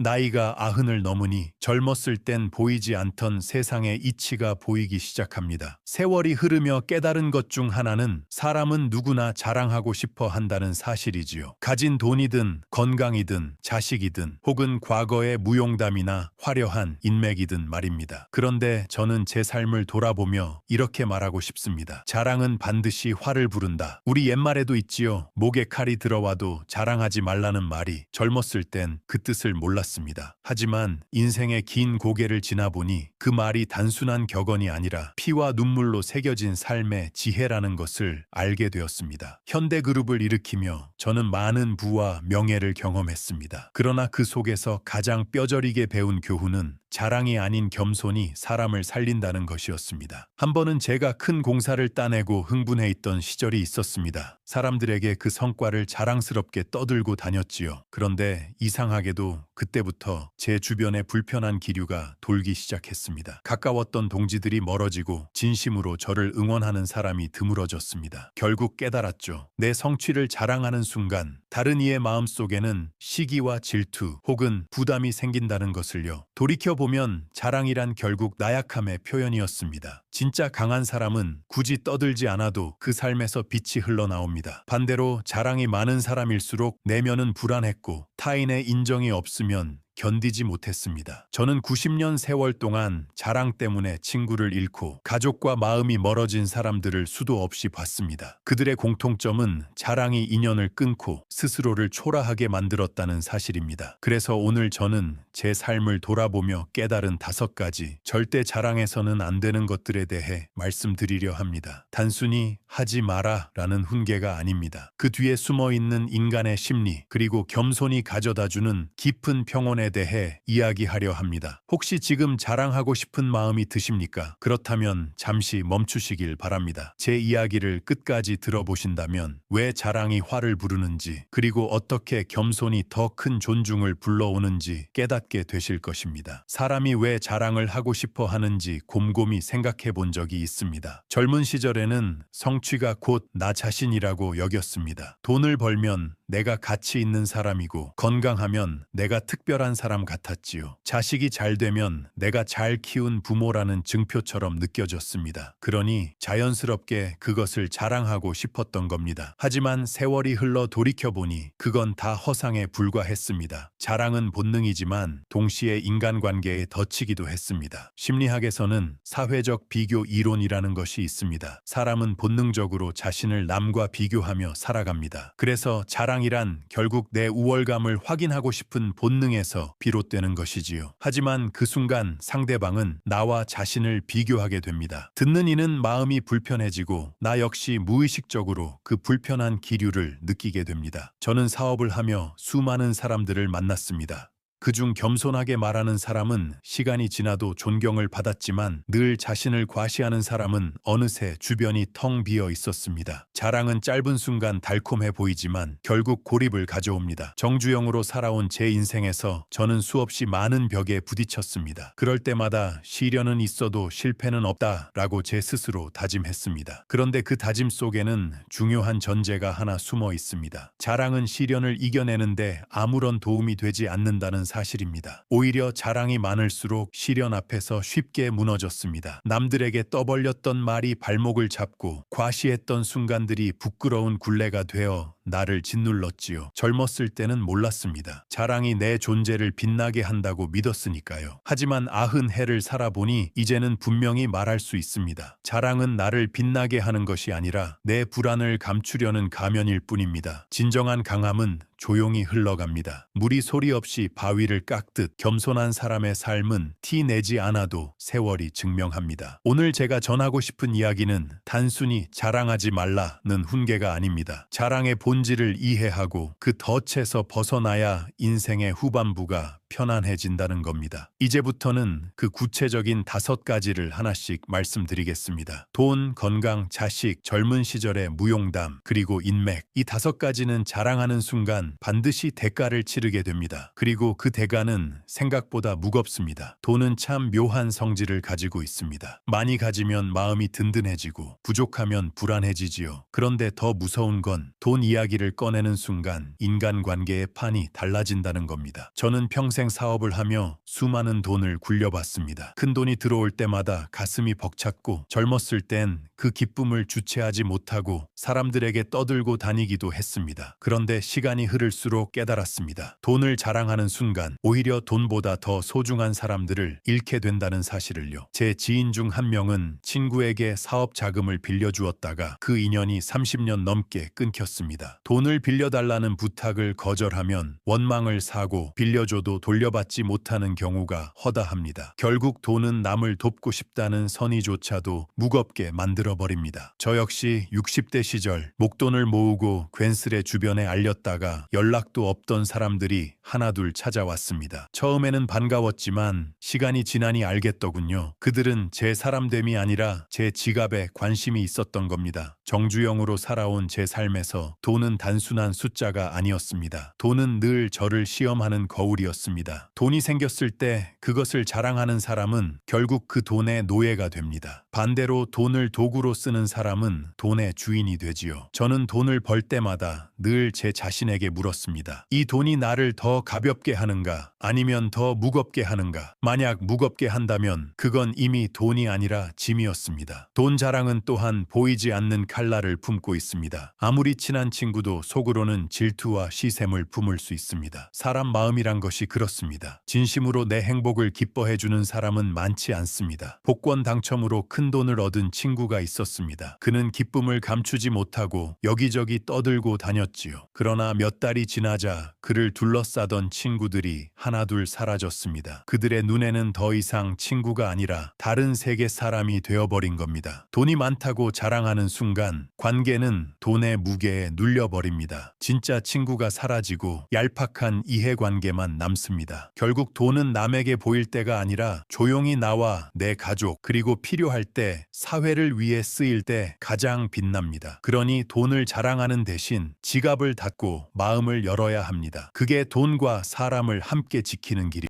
나이가 90을 넘으니 젊었을 땐 보이지 않던 세상의 이치가 보이기 시작합니다. 세월이 흐르며 깨달은 것 중 하나는 사람은 누구나 자랑하고 싶어 한다는 사실이지요. 가진 돈이든 건강이든 자식이든 혹은 과거의 무용담이나 화려한 인맥이든 말입니다. 그런데 저는 제 삶을 돌아보며 이렇게 말하고 싶습니다. 자랑은 반드시 화를 부른다. 우리 옛말에도 있지요. 목에 칼이 들어와도 자랑하지 말라는 말이 젊었을 땐 그 뜻을 몰랐습니다. 하지만 인생의 긴 고개를 지나보니 그 말이 단순한 격언이 아니라 피와 눈물로 새겨진 삶의 지혜라는 것을 알게 되었습니다. 현대그룹을 일으키며 저는 많은 부와 명예를 경험했습니다. 그러나 그 속에서 가장 뼈저리게 배운 교훈은 자랑이 아닌 겸손이 사람을 살린다는 것이었습니다. 한 번은 제가 큰 공사를 따내고 흥분해 있던 시절이 있었습니다. 사람들에게 그 성과를 자랑스럽게 떠들고 다녔지요. 그런데 이상하게도 그때부터 제 주변에 불편한 기류가 돌기 시작했습니다. 가까웠던 동지들이 멀어지고 진심으로 저를 응원하는 사람이 드물어졌습니다. 결국 깨달았죠. 내 성취를 자랑하는 순간 다른 이의 마음속에는 시기와 질투 혹은 부담이 생긴다는 것을요. 돌이켜보면 자랑이란 결국 나약함의 표현이었습니다. 진짜 강한 사람은 굳이 떠들지 않아도 그 삶에서 빛이 흘러나옵니다. 반대로 자랑이 많은 사람일수록 내면은 불안했고 타인의 인정이 없으면 견디지 못했습니다. 저는 90년 세월 동안 자랑 때문에 친구를 잃고 가족과 마음이 멀어진 사람들을 수도 없이 봤습니다. 그들의 공통점은 자랑이 인연을 끊고 스스로를 초라하게 만들었다는 사실입니다. 그래서 오늘 저는 제 삶을 돌아보며 깨달은 5가지 절대 자랑해서는 안 되는 것들에 대해 말씀드리려 합니다. 단순히 하지 마라 라는 훈계가 아닙니다. 그 뒤에 숨어있는 인간의 심리 그리고 겸손이 가져다주는 깊은 평온에 대해 이야기하려 합니다. 혹시 지금 자랑하고 싶은 마음이 드십니까? 그렇다면 잠시 멈추시길 바랍니다. 제 이야기를 끝까지 들어보신다면 왜 자랑이 화를 부르는지 그리고 어떻게 겸손이 더 큰 존중을 불러오는지 깨닫게 되실 것입니다. 사람이 왜 자랑을 하고 싶어 하는지 곰곰이 생각해 본 적이 있습니다. 젊은 시절에는 성취가 곧 나 자신이라고 여겼습니다. 돈을 벌면 내가 가치 있는 사람이고 건강하면 내가 특별한 사람 같았지요. 자식이 잘 되면 내가 잘 키운 부모라는 증표처럼 느껴졌습니다. 그러니 자연스럽게 그것을 자랑하고 싶었던 겁니다. 하지만 세월이 흘러 돌이켜보니 그건 다 허상에 불과했습니다. 자랑은 본능이지만 동시에 인간관계에 덧치기도 했습니다. 심리학에서는 사회적 비교 이론이라는 것이 있습니다. 사람은 본능적으로 자신을 남과 비교하며 살아갑니다. 그래서 자랑이란 결국 내 우월감을 확인하고 싶은 본능에서 비롯되는 것이지요. 하지만 그 순간 상대방은 나와 자신을 비교하게 됩니다. 듣는 이는 마음이 불편해지고 나 역시 무의식적으로 그 불편한 기류를 느끼게 됩니다. 저는 사업을 하며 수많은 사람들을 만났습니다. 그중 겸손하게 말하는 사람은 시간이 지나도 존경을 받았지만 늘 자신을 과시하는 사람은 어느새 주변이 텅 비어 있었습니다. 자랑은 짧은 순간 달콤해 보이지만 결국 고립을 가져옵니다. 정주영으로 살아온 제 인생에서 저는 수없이 많은 벽에 부딪혔습니다. 그럴 때마다 시련은 있어도 실패는 없다라고 제 스스로 다짐했습니다. 그런데 그 다짐 속에는 중요한 전제가 하나 숨어 있습니다. 자랑은 시련을 이겨내는데 아무런 도움이 되지 않는다는 사실입니다. 오히려 자랑이 많을수록 시련 앞에서 쉽게 무너졌습니다. 남들에게 떠벌렸던 말이 발목을 잡고 과시했던 순간들이 부끄러운 굴레가 되어 나를 짓눌렀지요. 젊었을 때는 몰랐습니다. 자랑이 내 존재를 빛나게 한다고 믿었으니까요. 하지만 90해를 살아보니 이제는 분명히 말할 수 있습니다. 자랑은 나를 빛나게 하는 것이 아니라 내 불안을 감추려는 가면일 뿐입니다. 진정한 강함은 조용히 흘러갑니다. 물이 소리 없이 바위를 깎듯 겸손한 사람의 삶은 티 내지 않아도 세월이 증명합니다. 오늘 제가 전하고 싶은 이야기는 단순히 자랑하지 말라는 훈계가 아닙니다. 자랑의 본질을 이해하고 그 덫에서 벗어나야 인생의 후반부가 편안해진다는 겁니다. 이제부터는 그 구체적인 5가지를 하나씩 말씀드리겠습니다. 돈, 건강, 자식, 젊은 시절의 무용담, 그리고 인맥. 이 5가지는 자랑하는 순간 반드시 대가를 치르게 됩니다. 그리고 그 대가는 생각보다 무겁습니다. 돈은 참 묘한 성질을 가지고 있습니다. 많이 가지면 마음이 든든해지고 부족하면 불안해지지요. 그런데 더 무서운 건 돈 이야기를 꺼내는 순간 인간관계의 판이 달라진다는 겁니다. 저는 평생 평생 사업을 하며 수많은 돈을 굴려봤습니다. 큰 돈이 들어올 때마다 가슴이 벅찼고 젊었을 땐 그 기쁨을 주체하지 못하고 사람들에게 떠들고 다니기도 했습니다. 그런데 시간이 흐를수록 깨달았습니다. 돈을 자랑하는 순간 오히려 돈보다 더 소중한 사람들을 잃게 된다는 사실을요. 제 지인 중 한 명은 친구에게 사업 자금을 빌려주었다가 그 인연이 30년 넘게 끊겼습니다. 돈을 빌려달라는 부탁을 거절하면 원망을 사고 빌려줘도 돌려받지 못하는 경우가 허다합니다. 결국 돈은 남을 돕고 싶다는 선의조차도 무겁게 만들어버립니다. 저 역시 60대 시절 목돈을 모으고 괜스레 주변에 알렸다가 연락도 없던 사람들이 하나둘 찾아왔습니다. 처음에는 반가웠지만 시간이 지나니 알겠더군요. 그들은 제 사람됨이 아니라 제 지갑에 관심이 있었던 겁니다. 정주영으로 살아온 제 삶에서 돈은 단순한 숫자가 아니었습니다. 돈은 늘 저를 시험하는 거울이었습니다. 돈이 생겼을 때 그것을 자랑하는 사람은 결국 그 돈의 노예가 됩니다. 반대로 돈을 도구로 쓰는 사람은 돈의 주인이 되지요. 저는 돈을 벌 때마다 늘 제 자신에게 물었습니다. 이 돈이 나를 더 가볍게 하는가? 아니면 더 무겁게 하는가? 만약 무겁게 한다면 그건 이미 돈이 아니라 짐이었습니다. 돈 자랑은 또한 보이지 않는 칼날을 품고 있습니다. 아무리 친한 친구도 속으로는 질투와 시샘을 품을 수 있습니다. 사람 마음이란 것이 그렇습니다. 진심으로 내 행복을 기뻐해주는 사람은 많지 않습니다. 복권 당첨으로 큰 돈을 얻은 친구가 있었습니다. 그는 기쁨을 감추지 못하고 여기저기 떠들고 다녔지요. 그러나 몇 달이 지나자 그를 둘러싸던 친구들이 하나둘 사라졌습니다. 그들의 눈에는 더 이상 친구가 아니라 다른 세계 사람이 되어버린 겁니다. 돈이 많다고 자랑하는 순간 관계는 돈의 무게에 눌려버립니다. 진짜 친구가 사라지고 얄팍한 이해관계만 남습니다. 결국 돈은 남에게 보일 때가 아니라 조용히 나와 내 가족 그리고 필요할 때 사회를 위해 쓰일 때 가장 빛납니다. 그러니 돈을 자랑하는 대신 지갑을 닫고 마음을 열어야 합니다. 그게 돈과 사람을 함께 지키는 길입니다.